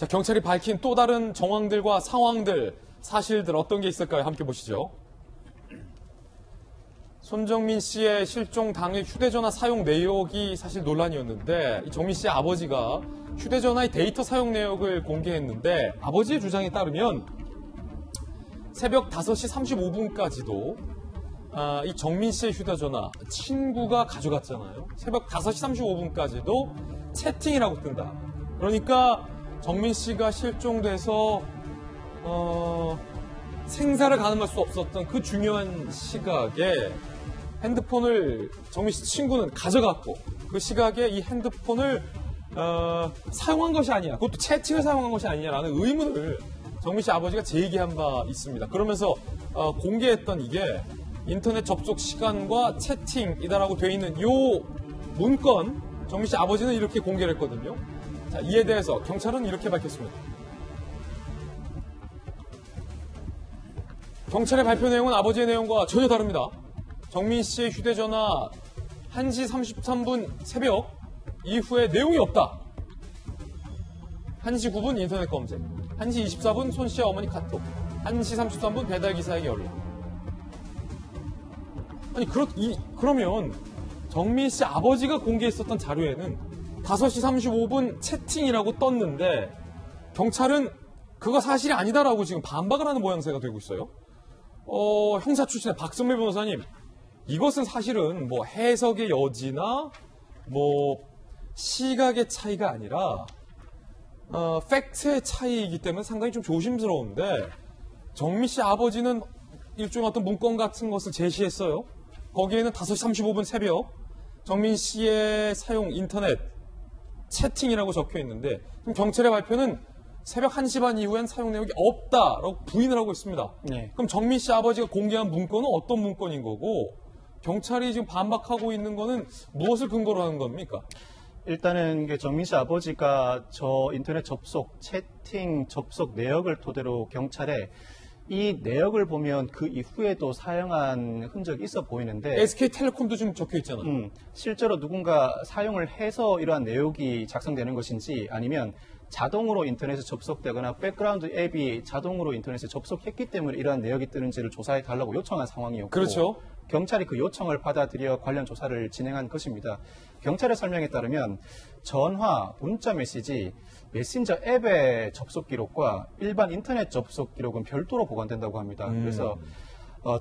자, 경찰이 밝힌 또 다른 정황들과 상황들, 사실들 어떤 게 있을까요? 함께 보시죠. 손정민 씨의 실종 당일 휴대전화 사용 내역이 사실 논란이었는데, 이 정민 씨의 아버지가 휴대전화의 데이터 사용 내역을 공개했는데, 아버지의 주장에 따르면 새벽 5시 35분까지도 이 정민 씨의 휴대전화 친구가 가져갔잖아요. 새벽 5시 35분까지도 채팅이라고 뜬다. 그러니까 정민 씨가 실종돼서 생사를 가늠할 수 없었던 그 중요한 시각에 핸드폰을 정민 씨 친구는 가져갔고, 그 시각에 이 핸드폰을 사용한 것이 아니냐, 그것도 채팅을 사용한 것이 아니냐라는 의문을 정민 씨 아버지가 제기한 바 있습니다. 그러면서 공개했던 이게 인터넷 접속 시간과 채팅이다라고 돼 있는 이 문건, 정민 씨 아버지는 이렇게 공개를 했거든요. 자, 이에 대해서 경찰은 이렇게 밝혔습니다. 경찰의 발표 내용은 아버지의 내용과 전혀 다릅니다. 정민 씨의 휴대전화 1시 33분 새벽 이후에 내용이 없다. 1시 9분 인터넷 검색, 1시 24분 손 씨의 어머니 카톡, 1시 33분 배달기사에게 연락. 아니, 그러면 정민 씨 아버지가 공개했었던 자료에는 5시 35분 채팅이라고 떴는데, 경찰은 그거 사실이 아니다라고 지금 반박을 하는 모양새가 되고 있어요. 형사 출신의 박선미 변호사님, 이것은 사실은 뭐 해석의 여지나 뭐 시각의 차이가 아니라 팩트의 차이이기 때문에 상당히 좀 조심스러운데, 정민 씨 아버지는 일종의 어떤 문건 같은 것을 제시했어요. 거기에는 5시 35분 새벽 정민 씨의 사용 인터넷 채팅이라고 적혀 있는데, 경찰의 발표는 새벽 1시 반 이후엔 사용 내역이 없다라고 부인을 하고 있습니다. 네. 그럼 정민 씨 아버지가 공개한 문건은 어떤 문건인 거고, 경찰이 지금 반박하고 있는 거는 무엇을 근거로 하는 겁니까? 일단은 정민 씨 아버지가 저 인터넷 접속, 채팅 접속 내역을 토대로 경찰에 이 내역을 보면 그 이후에도 사용한 흔적이 있어 보이는데, SK텔레콤도 지금 적혀 있잖아요. 실제로 누군가 사용을 해서 이러한 내용이 작성되는 것인지, 아니면 자동으로 인터넷에 접속되거나 백그라운드 앱이 자동으로 인터넷에 접속했기 때문에 이러한 내역이 뜨는지를 조사해 달라고 요청한 상황이었고, 그렇죠. 경찰이 그 요청을 받아들여 관련 조사를 진행한 것입니다. 경찰의 설명에 따르면 전화, 문자 메시지, 메신저 앱의 접속 기록과 일반 인터넷 접속 기록은 별도로 보관된다고 합니다. 그래서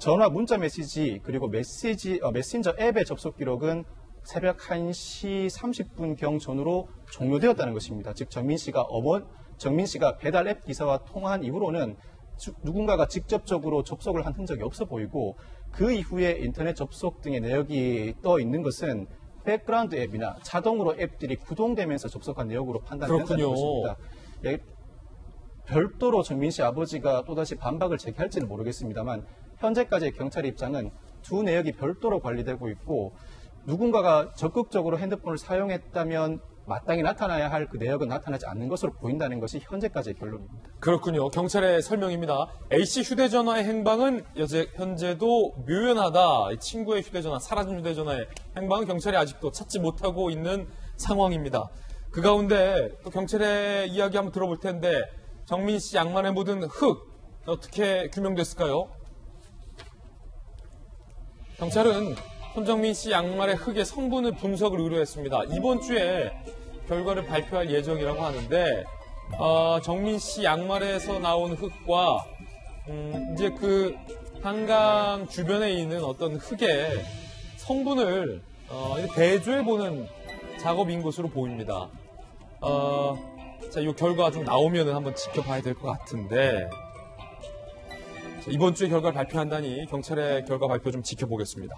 전화, 문자 메시지, 그리고 메신저 앱의 접속 기록은 새벽 1시 30분경 전후로 종료되었다는 것입니다. 즉 정민 씨가 배달 앱 기사와 통화한 이후로는 누군가가 직접적으로 접속을 한 흔적이 없어 보이고, 그 이후에 인터넷 접속 등의 내역이 떠 있는 것은 백그라운드 앱이나 자동으로 앱들이 구동되면서 접속한 내역으로 판단된다는 것입니다. 예, 별도로 정민 씨 아버지가 또다시 반박을 제기할지는 모르겠습니다만, 현재까지의 경찰의 입장은 두 내역이 별도로 관리되고 있고, 누군가가 적극적으로 핸드폰을 사용했다면 마땅히 나타나야 할 그 내역은 나타나지 않는 것으로 보인다는 것이 현재까지의 결론입니다. 그렇군요. 경찰의 설명입니다. A씨 휴대전화의 행방은 현재도 묘연하다. 친구의 휴대전화, 사라진 휴대전화의 행방은 경찰이 아직도 찾지 못하고 있는 상황입니다. 그 가운데 또 경찰의 이야기 한번 들어볼 텐데, 정민 씨 양말에 묻은 흙 어떻게 규명됐을까요? 경찰은 손정민 씨 양말의 흙의 성분을 분석을 의뢰했습니다. 이번 주에 결과를 발표할 예정이라고 하는데, 정민 씨 양말에서 나온 흙과 이제 그 한강 주변에 있는 어떤 흙의 성분을 대조해보는 작업인 것으로 보입니다. 자, 이 결과 좀 나오면 한번 지켜봐야 될 것 같은데, 자, 이번 주에 결과를 발표한다니 경찰의 결과 발표 좀 지켜보겠습니다.